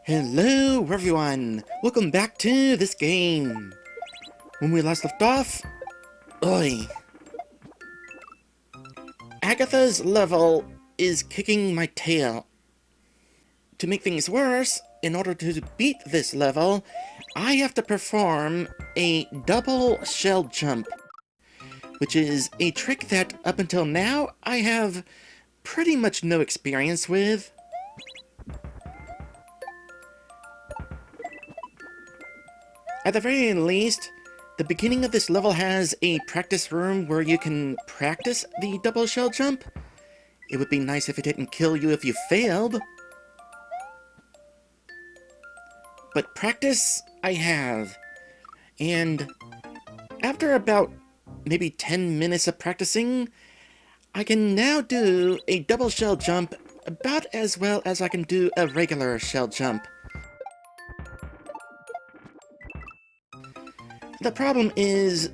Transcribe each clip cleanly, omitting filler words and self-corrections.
Hello everyone! Welcome back to this game! When we last left off, oi! Agatha's level is kicking my tail. To make things worse, in order to beat this level, I have to perform a double shell jump, which is a trick that up until now I have pretty much no experience with. At the very least, the beginning of this level has a practice room where you can practice the double shell jump. It would be nice if it didn't kill you if you failed. But practice I have. And after about maybe 10 minutes of practicing, I can now do a double shell jump about as well as I can do a regular shell jump. The problem is,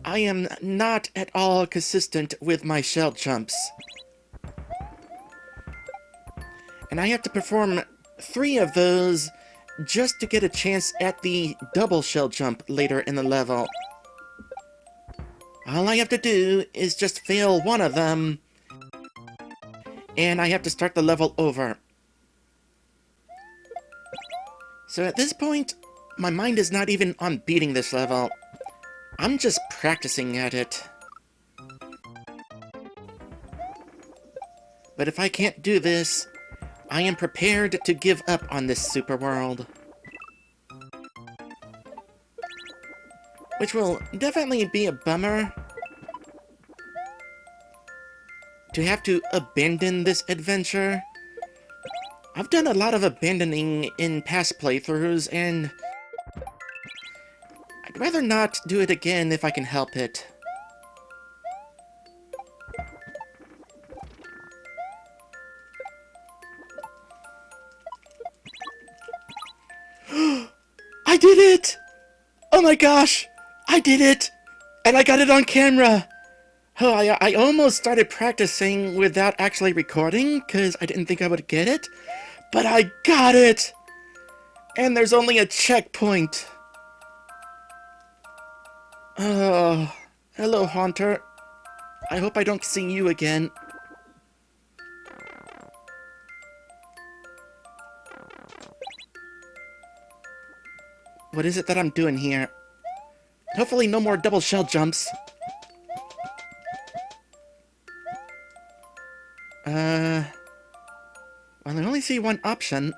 I am not at all consistent with my shell jumps. And I have to perform 3 of those just to get a chance at the double shell jump later in the level. All I have to do is just fail one of them, and I have to start the level over. So at this point, my mind is not even on beating this level. I'm just practicing at it. But if I can't do this, I am prepared to give up on this super world. Which will definitely be a bummer. To have to abandon this adventure. I've done a lot of abandoning in past playthroughs, and I'd rather not do it again if I can help it. I did it! Oh my gosh! I did it! And I got it on camera! Oh, I almost started practicing without actually recording, because I didn't think I would get it. But I got it! And there's only a checkpoint. Oh, hello, Haunter. I hope I don't see you again. What is it that I'm doing here? Hopefully no more double shell jumps. Well, I only see one option.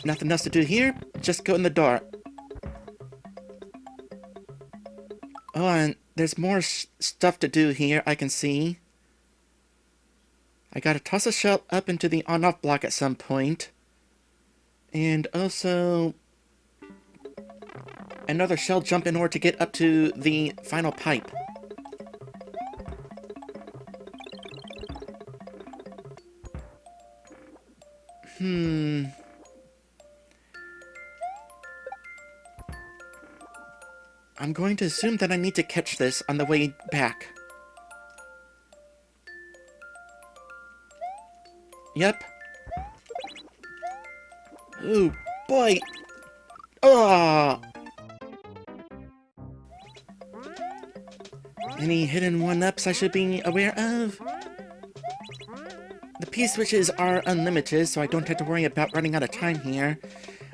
Nothing else to do here. Just go in the door. Oh, and there's more stuff to do here, I can see. I gotta toss a shell up into the on-off block at some point. And also another shell jump in order to get up to the final pipe. I'm going to assume that I need to catch this on the way back. Yep. Ooh, boy! Oh! Any hidden one-ups I should be aware of? The P-switches are unlimited, so I don't have to worry about running out of time here.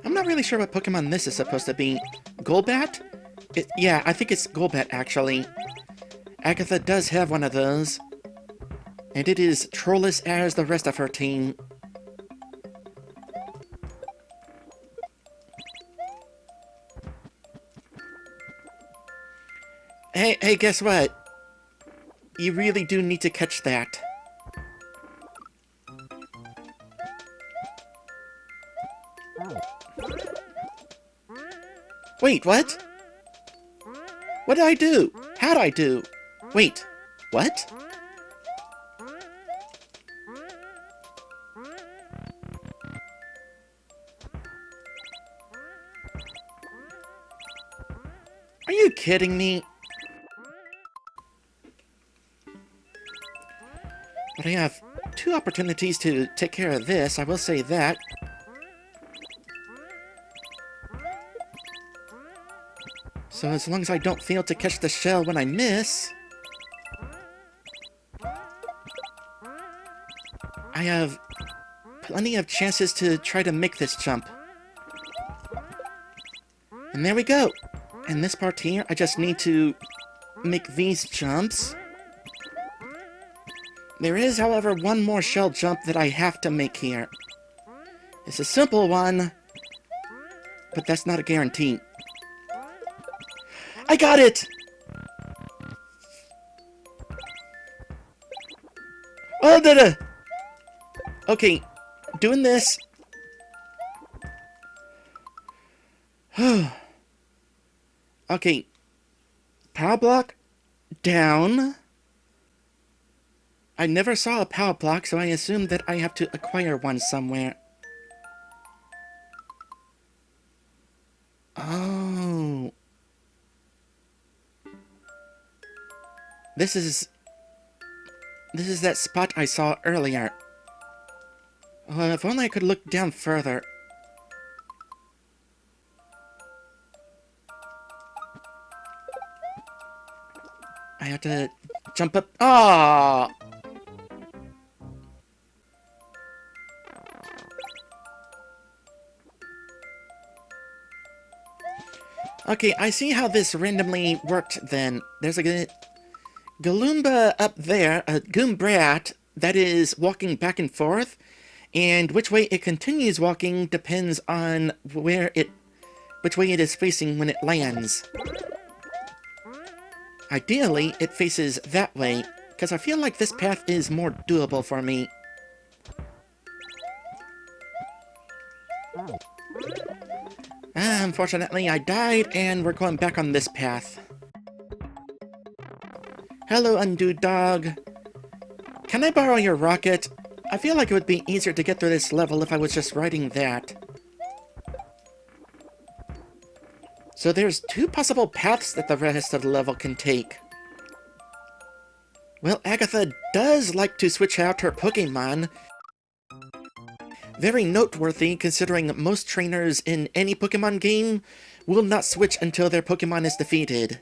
I'm not really sure what Pokemon this is supposed to be. Golbat? Yeah, I think it's Golbat, actually. Agatha does have one of those. And it is trollless as the rest of her team. Hey, guess what? You really do need to catch that. Wait, what? What did I do? How'd I do? Wait, what? Are you kidding me? But I have 2 opportunities to take care of this, I will say that. So as long as I don't fail to catch the shell when I miss, I have plenty of chances to try to make this jump. And there we go! And this part here, I just need to make these jumps. There is, however, one more shell jump that I have to make here. It's a simple one, but that's not a guarantee. I got it! Oh, da-da! Okay, doing this. Okay, power block down. I never saw a power block, so I assume that I have to acquire one somewhere. Oh. This is that spot I saw earlier. If only I could look down further. I have to jump up. Ah! Okay, I see how this randomly worked then. There's a Galoomba up there, a Goombrat, that is walking back and forth, and which way it continues walking depends on which way it is facing when it lands. Ideally, it faces that way, because I feel like this path is more doable for me. Unfortunately, I died, and we're going back on this path. Hello, Undo Dog. Can I borrow your rocket? I feel like it would be easier to get through this level if I was just riding that. So there's 2 possible paths that the rest of the level can take. Well, Agatha does like to switch out her Pokemon. Very noteworthy, considering most trainers in any Pokemon game will not switch until their Pokemon is defeated.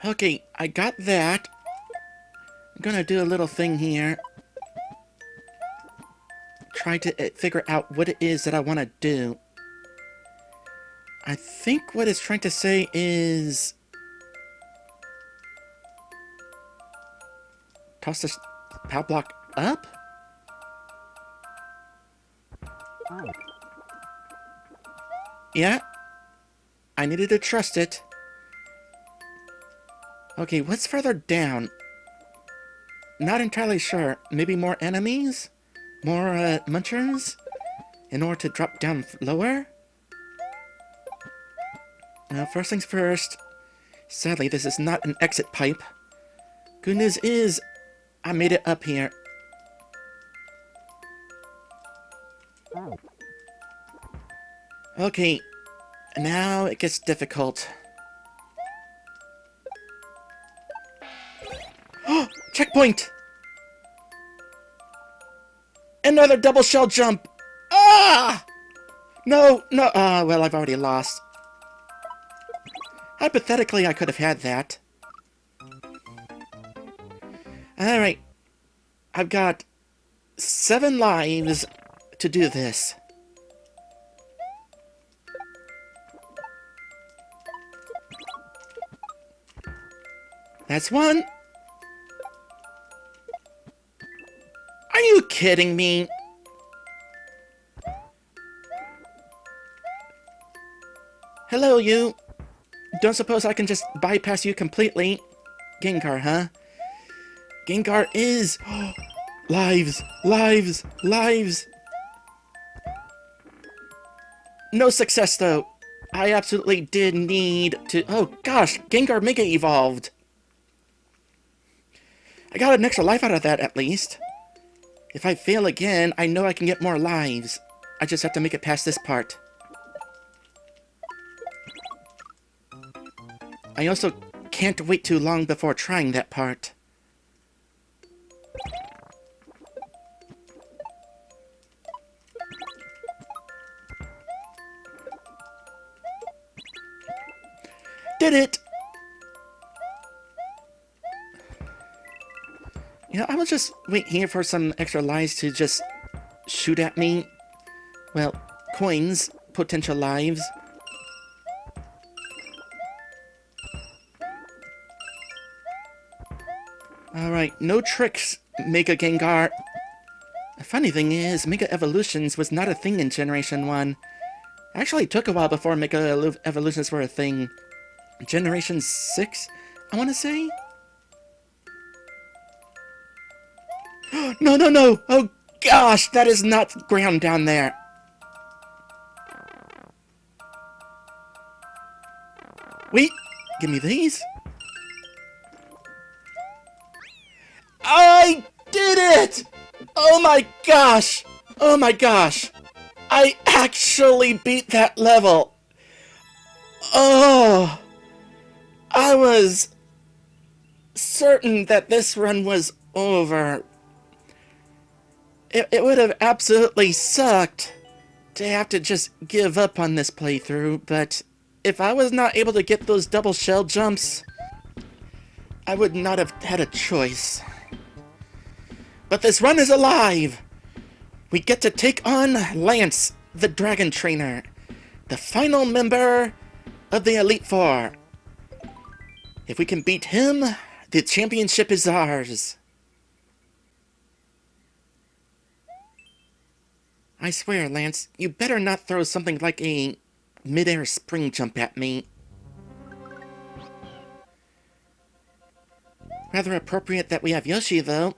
Okay, I got that. I'm gonna do a little thing here. Try to figure out what it is that I want to do. I think what it's trying to say is... toss this power block up? Yeah. I needed to trust it. Okay, what's further down? Not entirely sure. Maybe more enemies? More, munchers? In order to drop down lower? Now, first things first. Sadly, this is not an exit pipe. Good news is, I made it up here. Okay, now it gets difficult. Oh, checkpoint! Another double shell jump! Ah! No, no, well, I've already lost. Hypothetically, I could have had that. Alright. I've got 7 lives to do this. That's 1. Are you kidding me? Hello, you. Don't suppose I can just bypass you completely? Gengar, huh? Gengar is... lives! Lives! Lives! No success, though. I absolutely did need to... oh, gosh! Gengar Mega Evolved! I got an extra life out of that, at least. If I fail again, I know I can get more lives. I just have to make it past this part. I also can't wait too long before trying that part. Did it! You know, I will just wait here for some extra lives to just shoot at me. Well, coins, potential lives. Alright, no tricks, Mega Gengar. The funny thing is, Mega Evolutions was not a thing in Generation 1. Actually, it took a while before Mega Evolutions were a thing. Generation 6, I want to say? No, no, no! Oh gosh, that is not ground down there. Wait, give me these. I did it! Oh my gosh! Oh my gosh! I actually beat that level! Oh! I was certain that this run was over. It would have absolutely sucked to have to just give up on this playthrough, but if I was not able to get those double shell jumps, I would not have had a choice. But this run is alive! We get to take on Lance, the Dragon Trainer, the final member of the Elite Four. If we can beat him, the championship is ours. I swear, Lance, you better not throw something like a mid-air spring jump at me. Rather appropriate that we have Yoshi, though.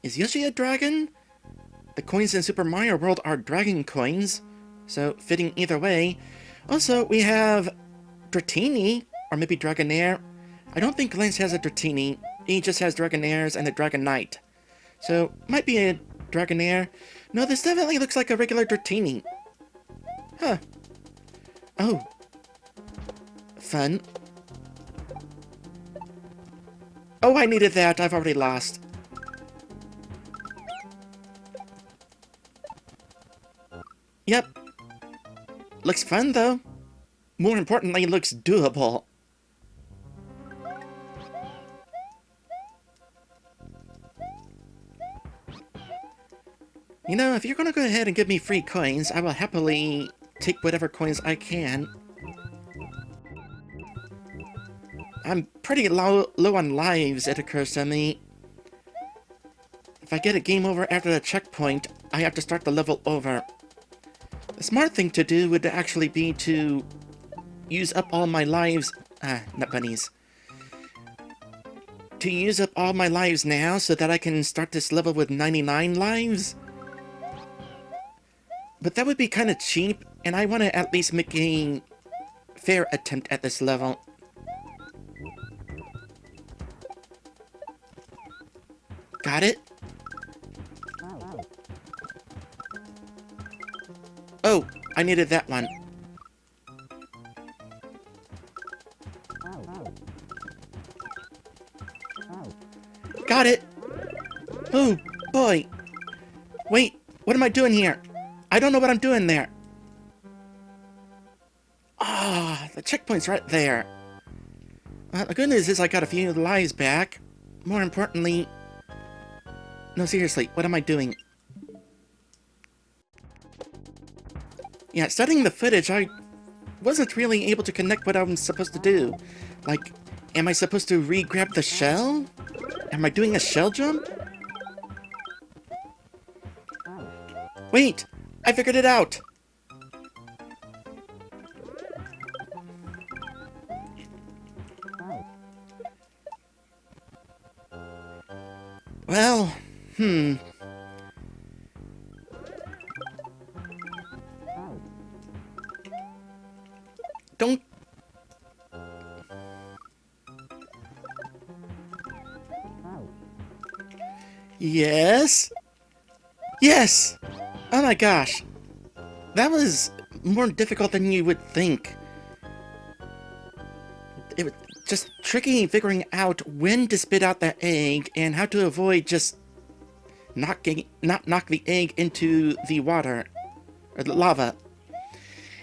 Is Yoshi a dragon? The coins in Super Mario World are dragon coins, so fitting either way. Also, we have Dratini, or maybe Dragonair. I don't think Lance has a Dratini. He just has Dragonairs and a Dragon Knight. So, might be a Dragonair. No, this definitely looks like a regular Dratini. Huh. Oh. Fun. Oh, I needed that. I've already lost. Yep. Looks fun, though. More importantly, looks doable. You know, if you're gonna go ahead and give me free coins, I will happily take whatever coins I can. I'm pretty low on lives, it occurs to me. If I get a game over after the checkpoint, I have to start the level over. The smart thing to do would actually be to use up all my lives... not bunnies. To use up all my lives now so that I can start this level with 99 lives. But that would be kind of cheap, and I want to at least make a fair attempt at this level. Got it? Oh, I needed that one. Got it! Oh, boy! Wait, what am I doing here? I don't know what I'm doing there. Ah, the checkpoint's right there. The good news is I got a few lives back. More importantly... No, seriously, what am I doing? Yeah, studying the footage, I wasn't really able to connect what I'm supposed to do. Like, am I supposed to re-grab the shell? Am I doing a shell jump? Wait! I figured it out! Well, Don't... Yes? Yes! Oh my gosh. That was more difficult than you would think. it was just tricky figuring out when to spit out that egg and how to avoid just not knock the egg into the water or the lava.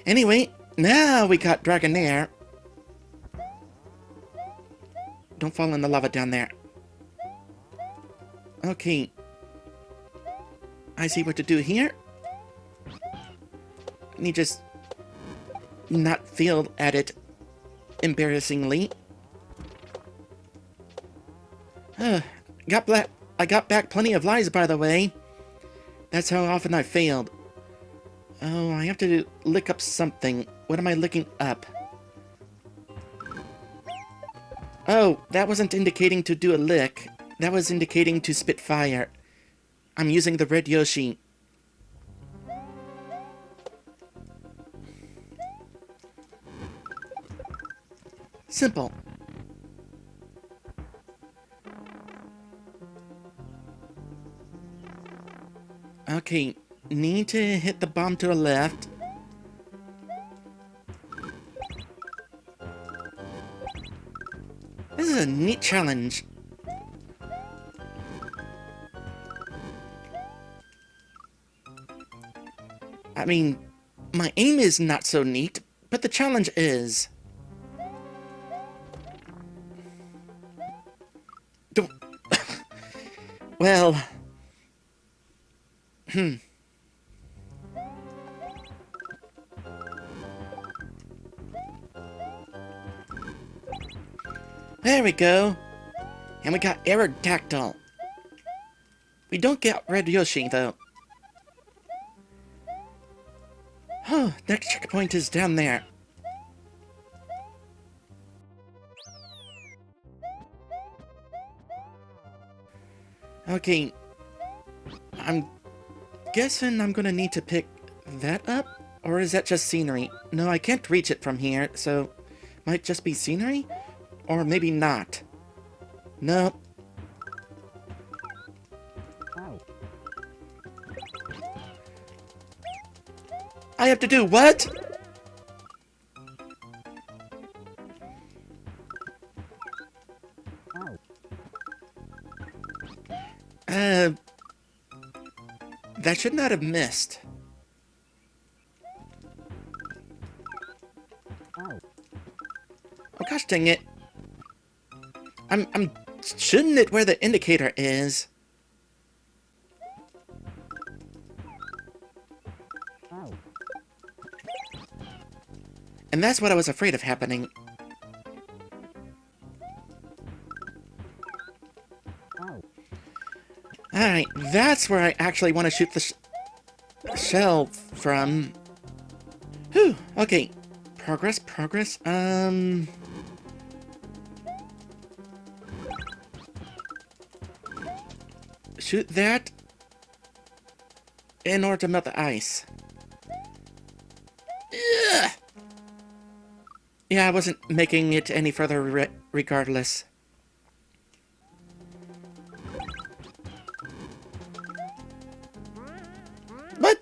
Anyway, now we got Dragonair. Don't fall in the lava down there. Okay. I see what to do here. Let me just not fail at it embarrassingly. I got back plenty of lives, by the way. That's how often I failed. Oh, I have to lick up something. What am I licking up? Oh, that wasn't indicating to do a lick. That was indicating to spit fire. I'm using the red Yoshi. Simple. Okay, need to hit the bomb to the left. This is a neat challenge. I mean, my aim is not so neat, but the challenge is. Well... There we go. And we got Aerodactyl. We don't get Red Yoshi, though. Oh, next checkpoint is down there. Okay. I'm guessing I'm gonna need to pick that up? Or is that just scenery? No, I can't reach it from here, so... Might just be scenery? Or maybe not. Nope. I have to do what? That should not have missed. Oh gosh dang it. I'm shouldn't it where the indicator is? And that's what I was afraid of happening. Alright, that's where I actually want to shoot the shell from. Whew, okay. Progress. Shoot that in order to melt the ice. Ugh. Yeah, I wasn't making it any further regardless. What?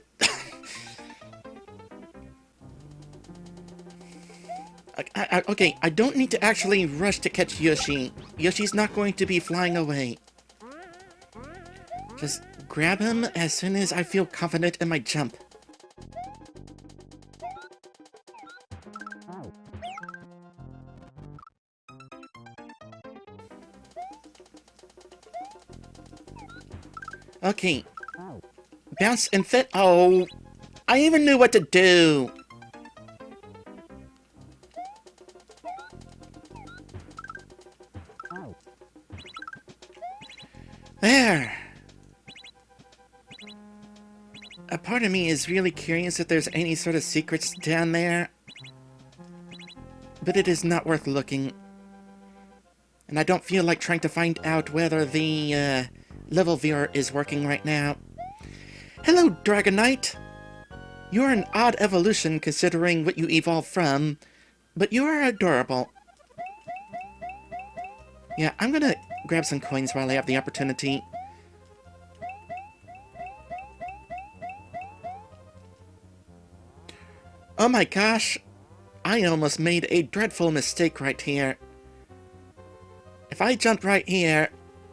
Okay, I don't need to actually rush to catch Yoshi. Yoshi's not going to be flying away. Just grab him as soon as I feel confident in my jump. Okay. Bounce and fit. Oh, I even knew what to do. There. A part of me is really curious if there's any sort of secrets down there. But it is not worth looking. And I don't feel like trying to find out whether the level viewer is working right now. Hello, Dragonite! You're an odd evolution considering what you evolved from, but you are adorable. Yeah, I'm gonna grab some coins while I have the opportunity. Oh my gosh! I almost made a dreadful mistake right here. If I jumped right here,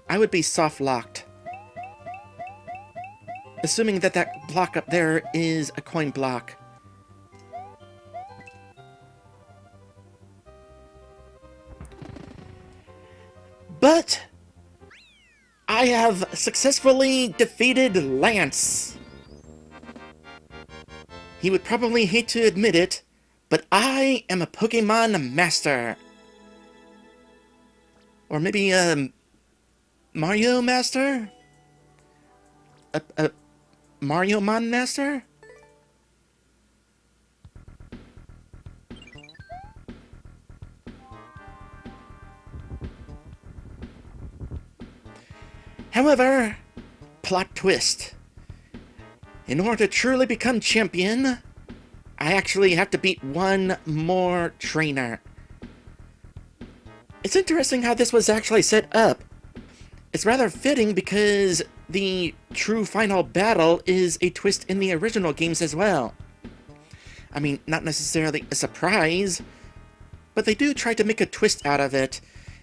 I would be soft-locked. Assuming that that block up there is a coin block. But I have successfully defeated Lance. He would probably hate to admit it, but I am a Pokemon Master. Or maybe a Mario Master? A Mario Mon Master? However, plot twist. In order to truly become champion, I actually have to beat one more trainer. It's interesting how this was actually set up. It's rather fitting because the true final battle is a twist in the original games as well. I mean, not necessarily a surprise, but they do try to make a twist out of it.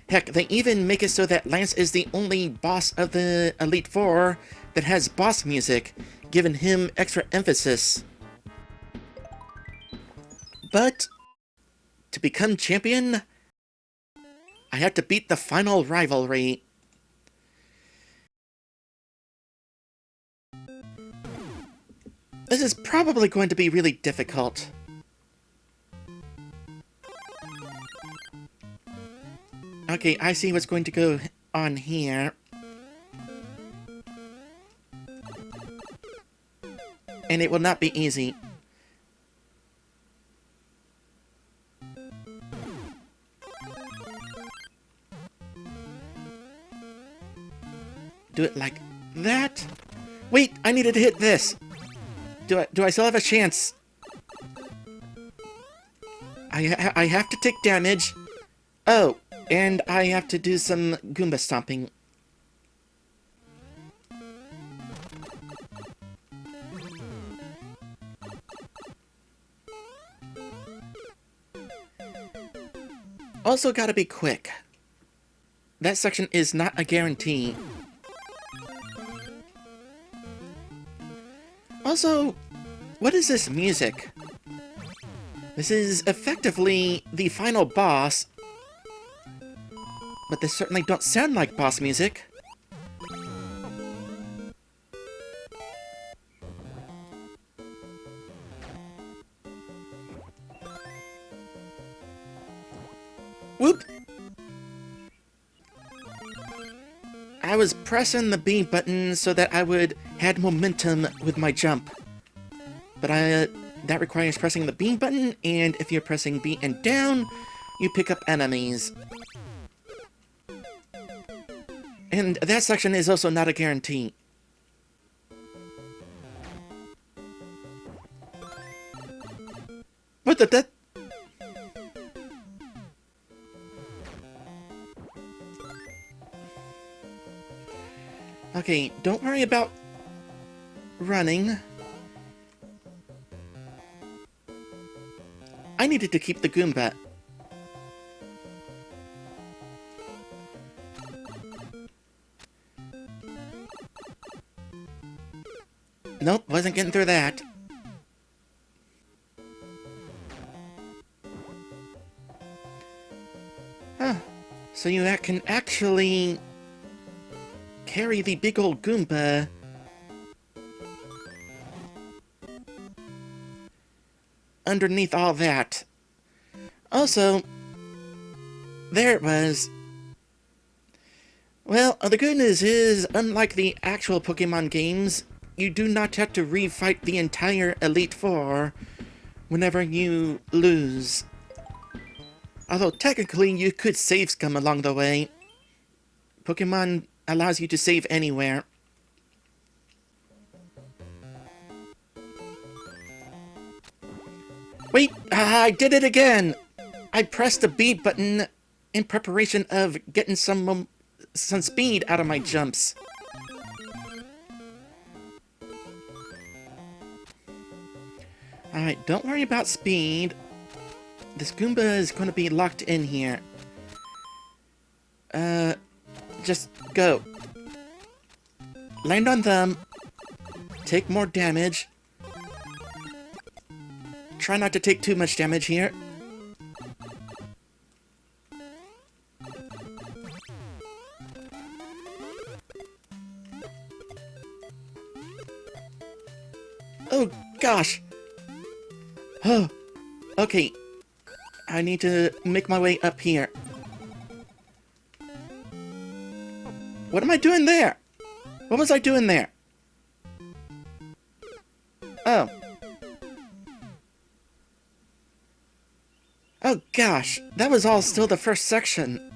Heck, they even make it so that Lance is the only boss of the Elite Four that has boss music, giving him extra emphasis. But to become champion, I have to beat the final rivalry. This is probably going to be really difficult. Okay, I see what's going to go on here. And it will not be easy. Do it like that. Wait, I needed to hit this. Do I still have a chance? I have to take damage. Oh, and I have to do some Goomba stomping. Also gotta be quick. That section is not a guarantee. Also, what is this music? This is effectively the final boss, but they certainly don't sound like boss music. Whoop! I was pressing the B button so that I would have momentum with my jump. But that requires pressing the B button, and if you're pressing B and down, you pick up enemies. And that section is also not a guarantee. What the... Okay, don't worry about running. I needed to keep the Goomba. Nope, wasn't getting through that. Huh. So you can actually carry the big old Goomba underneath all that. Also, there it was. Well, the good news is, unlike the actual Pokemon games, you do not have to refight the entire Elite Four whenever you lose. Although technically you could save scum along the way. Pokemon allows you to save anywhere. Wait, I did it again! I pressed the B button in preparation of getting some speed out of my jumps. Alright, don't worry about speed. This Goomba is going to be locked in here. Just go. Land on them. Take more damage. Try not to take too much damage here. Oh, gosh. Oh, okay. I need to make my way up here. What am I doing there? What was I doing there? Oh. Oh gosh, that was all still the first section.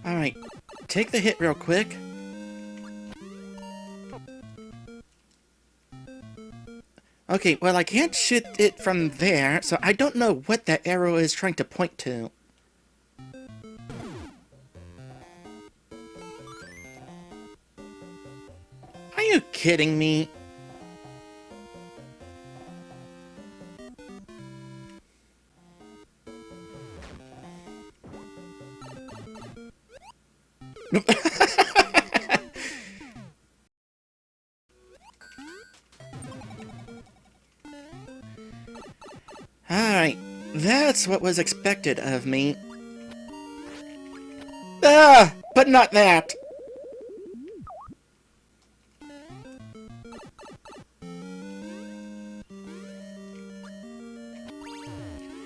Alright, take the hit real quick. Okay, well I can't shoot it from there, so I don't know what that arrow is trying to point to. Are you kidding me? Alright, that's what was expected of me. Ah, but not that!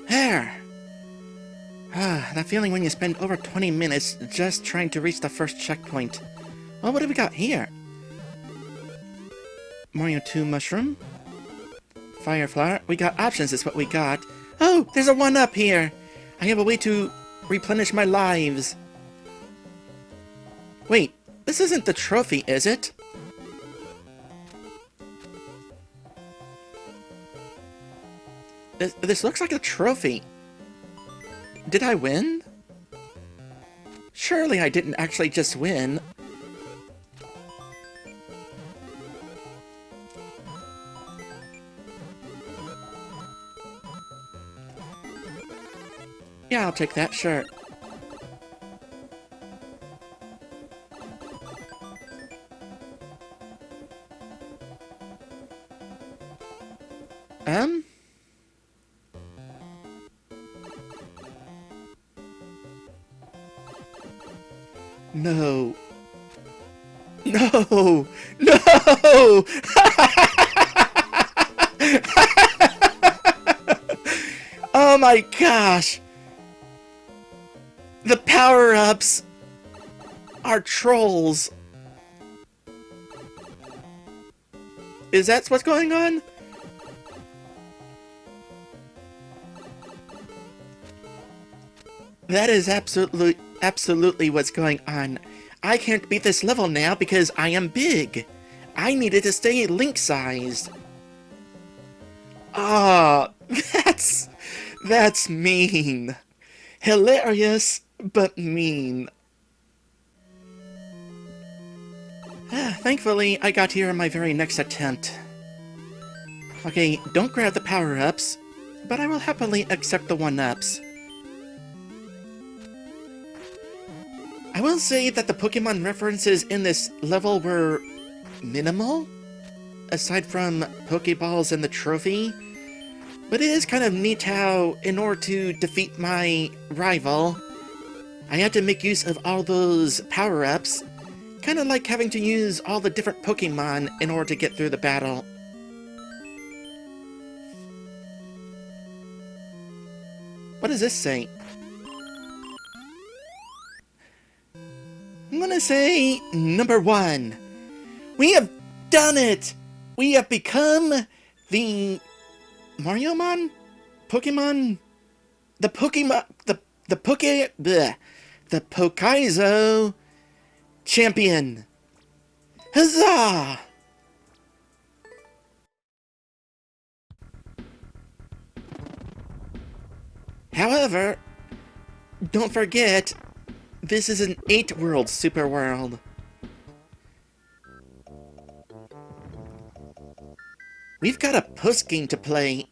There! Ah, that feeling when you spend over 20 minutes just trying to reach the first checkpoint. Well, what do we got here? Mario 2 mushroom? Fire flower? We got options is what we got. Oh, there's a 1-up here! I have a way to replenish my lives. Wait, this isn't the trophy, is it? This looks like a trophy. Did I win? Surely I didn't actually just win. Yeah, I'll take that, sure. No. No! No! Oh my gosh! The power-ups are trolls. Is that what's going on? That is absolutely what's going on. I can't beat this level now because I am big. I needed to stay Link-sized. Ah, that's mean. Hilarious, but mean. Thankfully, I got here in my very next attempt. Okay, don't grab the power-ups, but I will happily accept the 1-ups. I will say that the Pokemon references in this level were minimal, aside from Pokeballs and the trophy. But it is kind of neat how, in order to defeat my rival, I had to make use of all those power-ups, kind of like having to use all the different Pokemon in order to get through the battle. What does this say? I'm gonna say number 1. We have done it! We have become the Mariomon? Pokemon? The Pokaizo champion! Huzzah! However, don't forget, this is an 8-world super world. We've got a post-game to play.